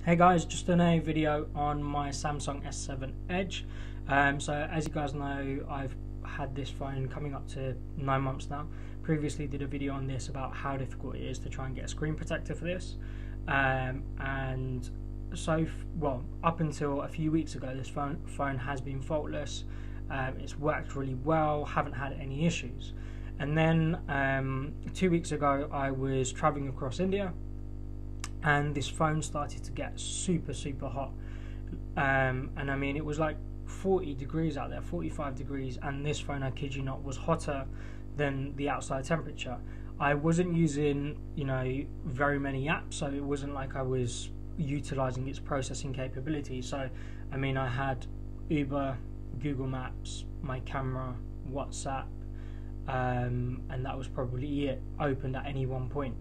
Hey guys, just done a video on my Samsung S7 Edge. So as you guys know, I've had this phone coming up to 9 months now. Previously did a video on this about how difficult it is to try and get a screen protector for this. And so, up until a few weeks ago, this phone has been faultless. It's worked really well, haven't had any issues. And then 2 weeks ago, I was traveling across India, and this phone started to get super hot, and I mean, it was like 40 degrees out there, 45 degrees, and this phone, I kid you not, was hotter than the outside temperature. I wasn't using, very many apps, so it wasn't like I was utilizing its processing capability. So I mean, I had Uber, Google Maps, my camera, WhatsApp, and that was probably it opened at any one point.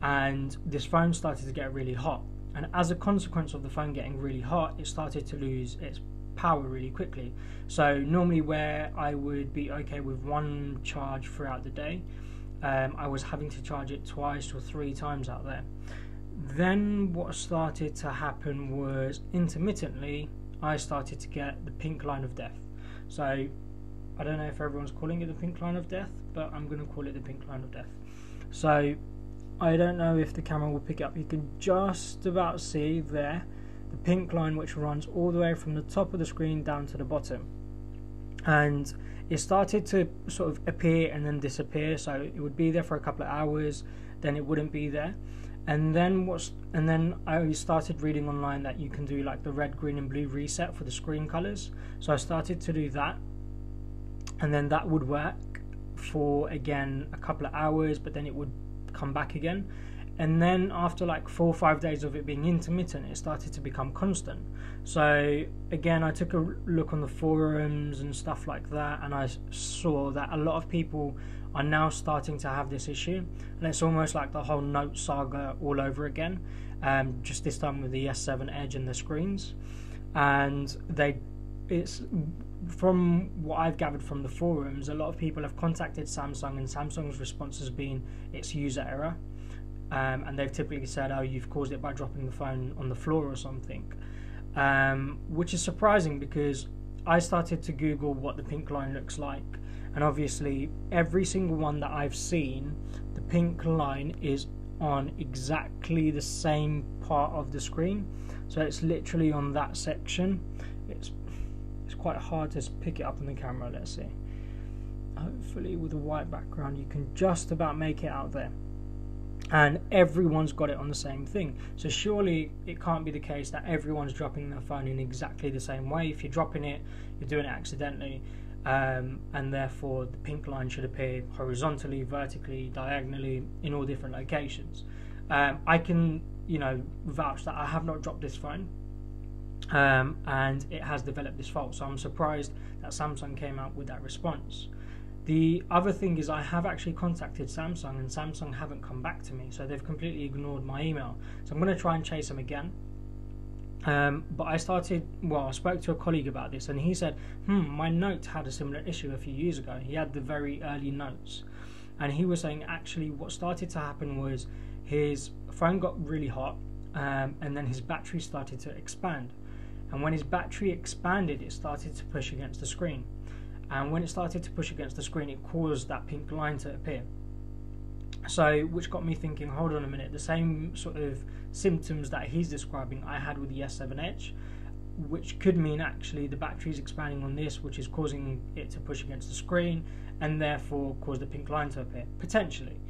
And this phone started to get really hot, and as a consequence of the phone getting really hot, it started to lose its power really quickly. So normally, where I would be okay with one charge throughout the day, I was having to charge it twice or 3 times out there. Then what started to happen was, intermittently, I started to get the pink line of death. So I don't know if everyone's calling it the pink line of death, but I'm going to call it the pink line of death. So I don't know if the camera will pick it up. You can just about see there the pink line, which runs all the way from the top of the screen down to the bottom. And it started to sort of appear and then disappear. So it would be there for a couple of hours, then it wouldn't be there. And then I started reading online that you can do like the red, green and blue reset for the screen colors. So I started to do that, and then that would work for, again, a couple of hours, but then it would come back again. And then after like 4 or 5 days of it being intermittent, it started to become constant. So again, I took a look on the forums and stuff like that, and I saw that a lot of people are now starting to have this issue, and it's almost like the whole Note saga all over again, just this time with the S7 Edge and the screens. And it's from what I've gathered from the forums, a lot of people have contacted Samsung, and Samsung's response has been it's user error, and they've typically said, oh, you've caused it by dropping the phone on the floor or something, which is surprising, because I started to Google what the pink line looks like, and obviously every single one that I've seen, the pink line is on exactly the same part of the screen. So it's literally on that section. It's quite hard to pick it up on the camera. Let's see. Hopefully with a white background you can just about make it out there, and everyone's got it on the same thing. So surely it can't be the case that everyone's dropping their phone in exactly the same way. If you're dropping it, you're doing it accidentally, and therefore the pink line should appear horizontally, vertically, diagonally, in all different locations. I can vouch that I have not dropped this phone, and it has developed this fault. So I'm surprised that Samsung came out with that response. The other thing is, I have actually contacted Samsung, and Samsung haven't come back to me, so they've completely ignored my email. So I'm going to try and chase them again. But I spoke to a colleague about this, and he said, my Note had a similar issue a few years ago. He had the very early Notes, and he was saying actually what started to happen was his phone got really hot, and then his battery started to expand. And when his battery expanded, it started to push against the screen. And when it started to push against the screen, it caused that pink line to appear. So, which got me thinking, hold on a minute, the same sort of symptoms that he's describing I had with the S7 Edge, which could mean actually the battery's expanding on this, which is causing it to push against the screen, and therefore cause the pink line to appear, potentially.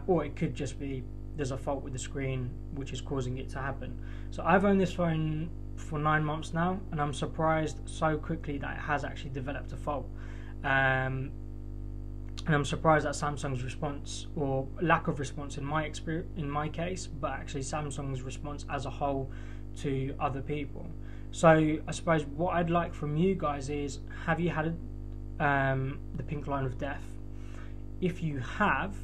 Or it could just be there's a fault with the screen which is causing it to happen. So I've owned this phone for 9 months now, and I'm surprised so quickly that it has actually developed a fault. And I'm surprised at Samsung's response, or lack of response in my case, but actually Samsung's response as a whole to other people. So I suppose what I'd like from you guys is, have you had the pink line of death? If you have,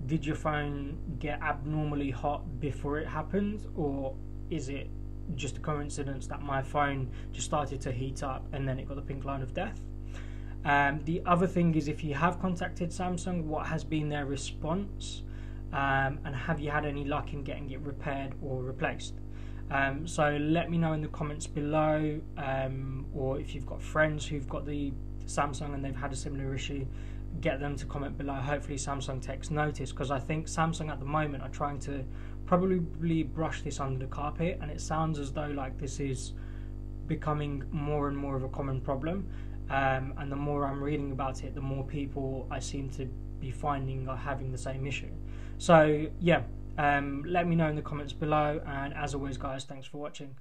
did your phone get abnormally hot before it happened, or is it just a coincidence that my phone just started to heat up and then it got the pink line of death? The other thing is, if you have contacted Samsung, what has been their response, and have you had any luck in getting it repaired or replaced? So let me know in the comments below, or if you've got friends who've got the Samsung and they've had a similar issue, get them to comment below. Hopefully Samsung takes notice, because I think Samsung at the moment are trying to probably brush this under the carpet, and it sounds as though like this is becoming more and more of a common problem, and the more I'm reading about it, the more people I seem to be finding are having the same issue. So yeah, let me know in the comments below, and as always guys, thanks for watching.